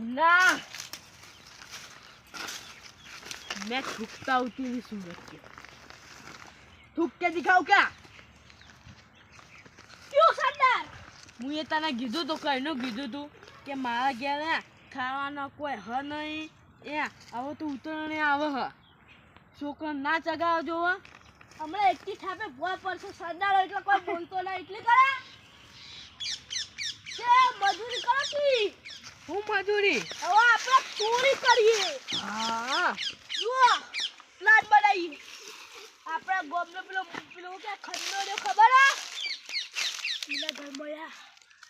ना मैं थूकता हूँ तेरी सूरत के थूक के दिखाओ क्या क्यों सरदार मुझे तने कीधुं तो कहींनो कीधुं तू के मारा घેर ने खावानो कोई ह नहीं ए હવે તો ઉતરણે આવે હ છોકરા ના ચગાવ જોવા હમણાં એકટી થાપે ભોય પડશે સરદાર એટલે કોઈ બોલતો ના એટલી કરે કે મજૂરી કરો છી હું મજૂરી હવે આપણે ચોરી કરીએ હા જુઓ પ્લાન બનાવીએ આપણા ગામનો પેલો કે ખંડો ને ખબર હે એના ઘરમાં યા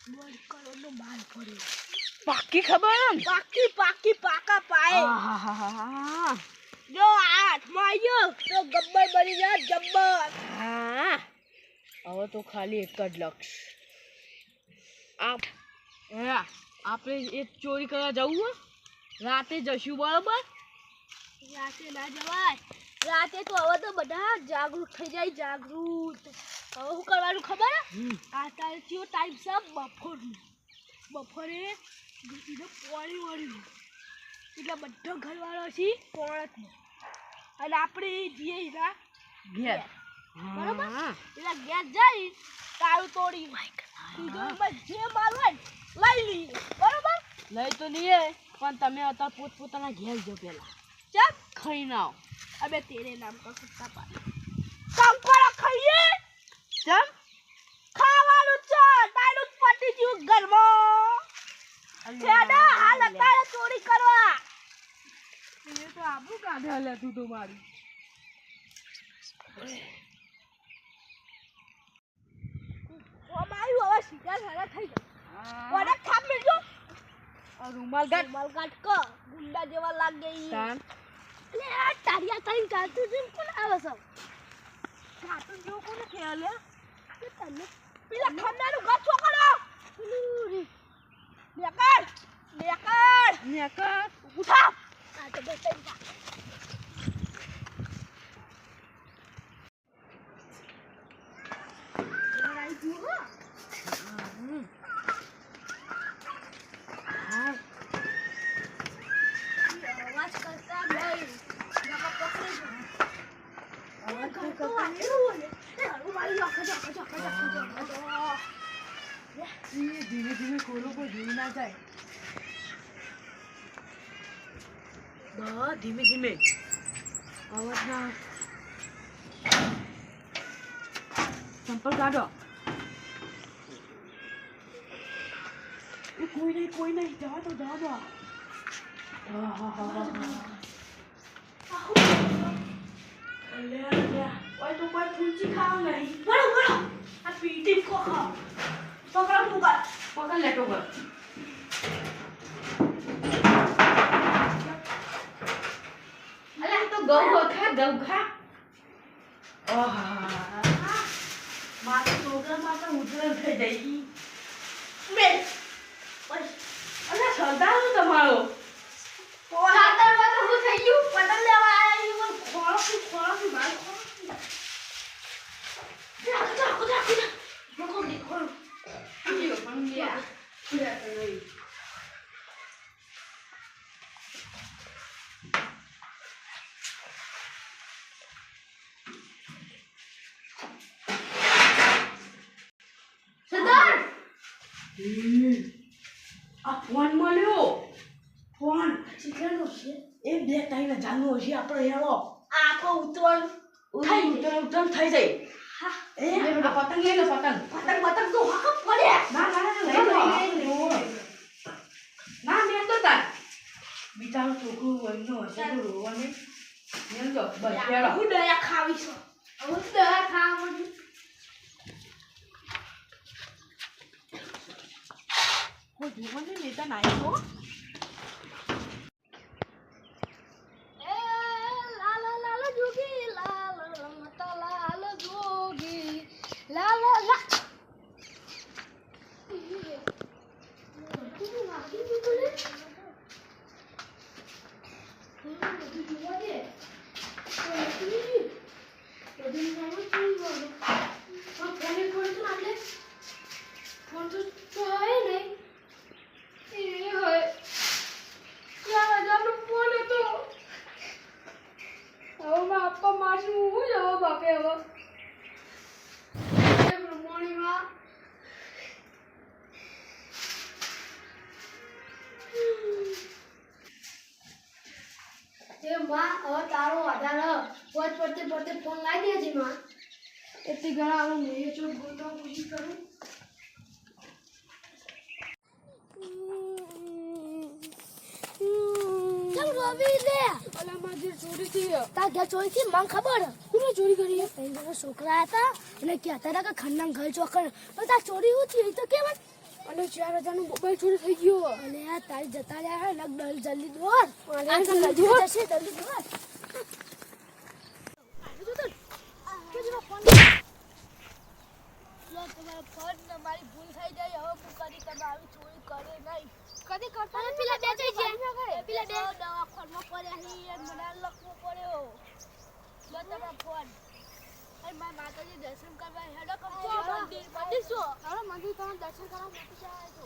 1 કરોડનો માલ પડ્યો પાકી ખબર એમ પાકી પાકા પાએ આહાહાહા જો હાથમાં આવ્યો તો ગબ્બર બની જાય ગબ્બર હા હવે તો ખાલી એક જ લક્ષ આપણે એ ચોરી કરવા જવું હો રાતે જશું બરાબર રાતે ના જવાય રાતે તો હવે તો બધા જાગૃત થઈ જાય જાગૃત હવે શું કરવાનું ખબર આ તારથી ટાઈમ છે બપોરે એને પોણી વળ્યું એટલે બધો ઘરવાળો છે પોણતમાં અને આપણે જઈએ એના ઘેર બરાબર એના ઘેર જઈ તારું તોડી જે માલ હોય લઈ લઈએ બરાબર લઈ તો લઈએ પણ તમે અત્યારે પોતપોતાના ઘેર જો પેલા ચાલ ખાઈને આવો અબે તેરે નામ કા કુત્તા પાડે કંકોડો ખાઈએ ચમ ખાવાનું છે તારું પટી ગયું ઘરમાં છેડા હાલ અત્યારે ચોરી કરવા એ તો આબુ કાઢે લે તું તો મારી અમારી હવે સીધા સારા થઈ જાય વડે ખાપ મેલજો રૂમાલ કાટ કો ગુંડા જેવા લાગે ઈ તાન લે આ તારિયા તારી કાતું જેમ કોણ આવે છે કાતું જો કોને ખેલે કે તને પેલા ખંડાનું ઘર છોકરો નેકર ઉઠા આ તો બેસી જા લડાઈ જો આવાજ કરતા ભાઈ જગા પકડી જો આવાજ કરતા ધીમે ધીમે ખોલો કોઈ જોઈ ના જાય ધીમે ધીમે અવાજ ના સંપલ કાઢો કોઈ નહીં જવા દો ઓય તો કોઈ ફૂંચી ખાવ નહીં બરો આ પીટી કો ખા પકડ તું કર પકડ લેટો કર અલા તો ગૌ ખા મારા પ્રોગ્રામમાં તો ઉતરણ થઈ જાય મે અલા સરદાર તમારો ખાતરમાં તો હું થઈ ગયું પતંગ લેવા આયા હું ખોળો બાર સરદાર આ ફોન મળ્યો ફોન ચીકણો છે એ 2-3 હજારનો હશે આપણે હેલો આખો ઉતરણ ઉતરણ થઈ જાય હા એ આ પતંગ લઈ લો પતંગ તો હક પડે ના મેં તો તાર બિચારો છોકરું વનનો હશે તો રોવાને મેં તો બસ હેલો હું દયા ખાવી છું હવે દયા ખાવાનું કોઈ જોવાને લેતા નાઈ તો લાલ જોગી લાલ રમતા લાલ જોગી લાલ ફોન તો હોય નહીં એ હોય એ માં હવે તારો આધાર પોત પડતે પડતે ફોન લાવી દેજે માં એટલી ઘણા હું મેં જો બોલવા કોશિશ કરું ચમ રવિ લે અલા માજી ચોરી થી તા ઘર ચોરી થી માં ખબર કોને ચોરી કરી પેલા છોકરા હતા એટલે કહેતા હતા કે ખન્ના ઘર ચોકર પણ તા ચોરી હું થઈ તો કેમ અને 4000 નો મોબાઈલ ચોરી થઈ ગયો અને આ તારી જતા રહ્યા લગ જલ્દી દોર આ જલ્દી જશે જલ્દી દોર તમારા ફોન મારી ભૂલ થઈ જાય હવે હું કદી તમે આવી ચોરી કરે નહીં કદી કરતા અને પેલા બેચાઈ ગયા પેલા બે દવાખાનામાં પડ્યા હી અને મને લખવો પડ્યો લો તમારા ફોન અરે મારા માતાજી દર્શન કરવા હેડો કમ મંદિર મંદિર શું હવે મંદિર કરવા દર્શન કરવા મોટી જાય